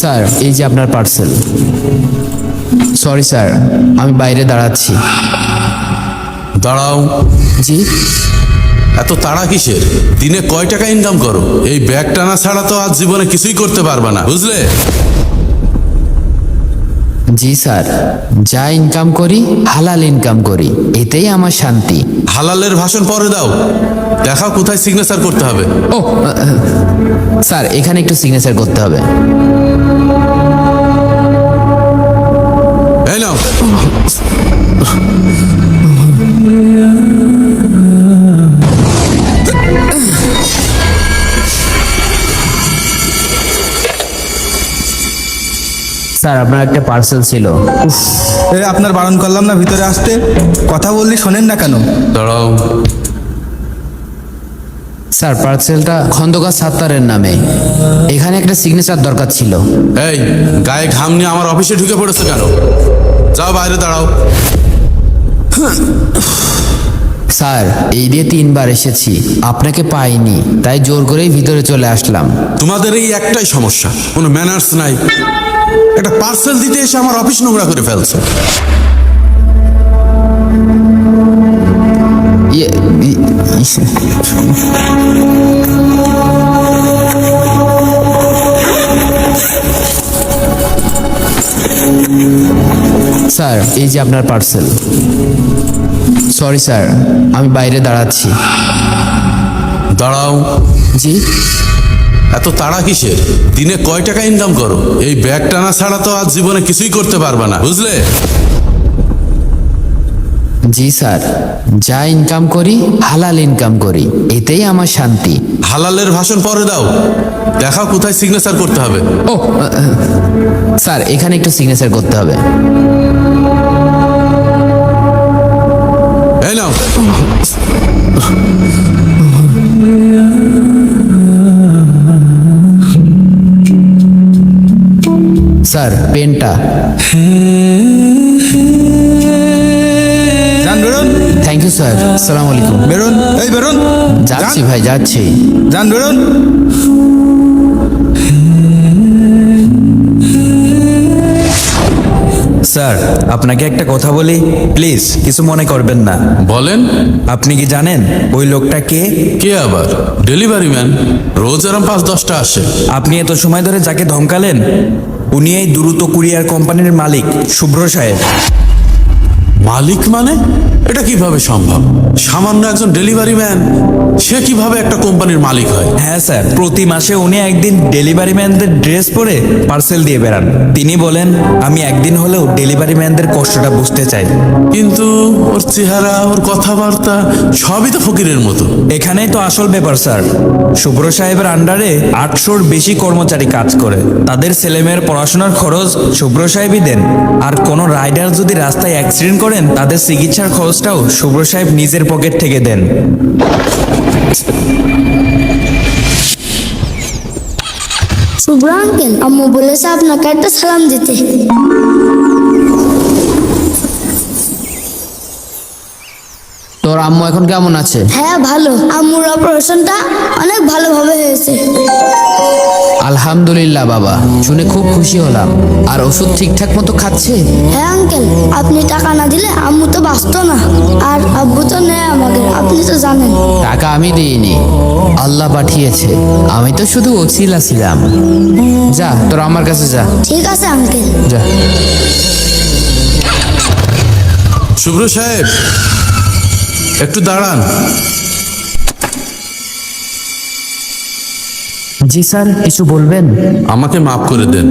Sir, এই যে আপনার পার্সেল। সরি স্যার, আমি বাইরে দাঁড়াচ্ছি। দাঁড়াও। জি? এত তাড়া কিসের? দিনে কয় টাকা ইনকাম করো? এই ব্যাগ টানা ছাড়া তো আজ জীবনে কিছুই করতে পারবে না, বুঝলে? জি স্যার, যা ইনকাম করি হালাল ইনকাম করি, এতেই আমার শান্তি। হালালের ভাষণ পরে দাও, দেখাও কোথায় সিগনেচার করতে হবে। ও স্যার, এখানে একটু সিগনেচার করতে হবে। এই নাও। স্যার, আপনার একটা পার্সেল ছিল। আপনার বারণ করলাম না ভিতরে আসতে, কথা বললি শোনেন না কেন? দাঁড়াও। স্যার, পার্সেলটা খন্দকার সাত্তারের নামে, এখানে একটা সিগনেচার দরকার ছিল। এই গায়ে ঘাম নিয়ে আমার অফিসে ঢুকে পড়েছে কেন? যাও বাইরে দাঁড়াও। স্যার, এই দিয়ে 3 বার এসেছি, আপনাকে পাইনি, তাই জোর করেই ভিতরে চলে আসলাম। তোমাদের এই একটাই সমস্যা, কোনো ম্যানার্স নাই। একটা পার্সেল দিতে এসে আমার অফিস নোংরা করে ফেলছে। স্যার, এই যে আপনার পার্সেল। সরি স্যার, আমি বাইরে দাঁড়াচ্ছি। দাঁড়াও। জি? এত তাড়া কিসের? দিনে কয় টাকা ইনকাম করো? এই ব্যাগ টানা ছাড়া তো আজ জীবনে কিছুই করতে পারবে না, বুঝলে? জি স্যার, যা ইনকাম করি হালাল ইনকাম করি, এতেই আমার শান্তি। হালালের ভাষণ পরে দাও, দেখাও কোথায় সিগনেচার করতে হবে। ও স্যার, এখানে একটু সিগনেচার করতে হবে। এই নাও। স্যার, পেনটা। যান বেরোন। থ্যাংক ইউ স্যার, আসসালামু আলাইকুম। বেরোন, এই বেরোন। যাচ্ছি ভাই, যাচ্ছি। যান বেরোন। স্যার, আপনাকে একটা কথা বলি, প্লিজ কিছু মনে করবেন না। বলেন। আপনি কি জানেন ওই লোকটা কে? কে আবার? ডেলিভারি ম্যান, রোজ এরম 5-10টা আসে। আপনি এত সময় ধরে যাকে ধমকালেন, উনি এই দ্রুত কুরিয়ার কোম্পানির মালিক শুভ্র সাহেব। মালিক মানে? এটা কিভাবে সম্ভব? সামান্য একজন ডেলিভারি ম্যান, সে কিভাবে একটা কোম্পানির মালিক হয়? হ্যাঁ স্যার, প্রতি মাসে উনি একদিন ডেলিভারি ম্যানদের ড্রেস পরে পার্সেল দিয়ে বেড়ান। তিনি বলেন, আমি একদিন হলেও ডেলিভারি ম্যানদের কষ্টটা বুঝতে চাই। কিন্তু ওর চেহারা, ওর কথাবার্তা সবই তো ফকিরের মতো। এখানেই তো আসল ব্যাপার স্যার। শুভ্র সাহেবের আন্ডারে 800-র বেশি কর্মচারী কাজ করে। তাদের ছেলেমেয়ের পড়াশোনার খরচ শুভ্র সাহেবই দেন। আর কোনো রাইডার যদি রাস্তায় অ্যাক্সিডেন্ট করেন, তাদের চিকিৎসার খরচটাও শুভ্র সাহেব নিজের পকেট থেকে দেন। শুভ্র আঙ্কেল, আম্মু বলেছে আপনাকে একটা সালাম দিতে। তোর আম্মু এখন কেমন আছে? হ্যাঁ ভালো, আম্মুর অপারেশনটা অনেক ভালোভাবে হয়েছে। আলহামদুলিল্লাহ বাবা, শুনে খুব খুশি হলাম। আর ওষুধ ঠিকঠাক মতো খাচ্ছে? হ্যাঁ আঙ্কেল, আপনি টাকা না দিলে আম্মু তো বাঁচতো না। আর আব্বু তো নেয় আমাকে, আপনি তো জানেন। টাকা আমি দিইনি, আল্লাহ পাঠিয়েছে, আমি তো শুধু ওসিলা ছিলাম। যা, তোর আমার কাছে যা। ঠিক আছে আঙ্কেল। যা। শুভ্র সাহেব, একটু দাঁড়ান। জি স্যার, কিছু বলবেন? আমাকে মাফ করে দেন,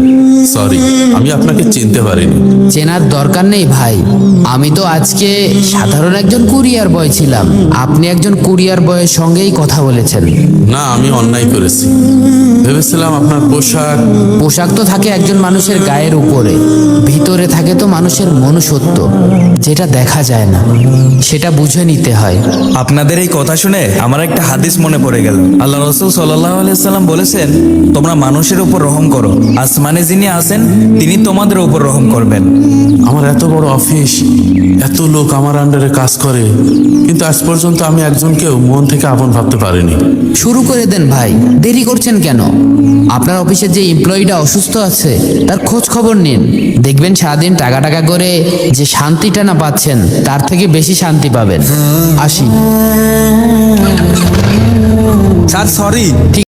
সরি, আমি আপনাকে চিনতে পারিনি। চেনার দরকার নেই ভাই, আমি তো আজকে সাধারণ একজন কুরিয়ার বয় ছিলাম। আপনি একজন কুরিয়ার বয়ের সঙ্গেই কথা বলেছেন। না, আমি অন্যায় করেছি। ভেবেছিলাম আপনার পোশাক তো থাকে একজন মানুষের গায়ের উপরে, ভিতরে থাকে তো মানুষের মনুষ্যত্ব, যেটা দেখা যায় না, সেটা বুঝে নিতে হয়। আপনাদের এই কথা শুনে আমার একটা হাদিস মনে পড়ে গেল। আল্লাহ রাসূল সাল্লাল্লাহু আলাইহি ওয়াসাল্লাম বলেছেন, বলেছেন তোমরা মানুষের উপর রহম করো, আসমানে যিনি আছেন তিনি তোমাদের উপর রহম করবেন। আমার এত বড় অফিস, এত লোক আমার আন্ডারে কাজ করে, কিন্তু আজ পর্যন্ত আমি একজনকেও মন থেকে আপন ভাবতে পারিনি। শুরু করে দেন ভাই, দেরি করছেন কেন? আপনার অফিসে যে এমপ্লয়িটা অসুস্থ আছে তার খোঁজ খবর নিন। দেখবেন সারাদিন টাকা টাকা করে যে শান্তিটা না পাচ্ছেন তার থেকে বেশি শান্তি পাবেন। আসি। Sir sorry.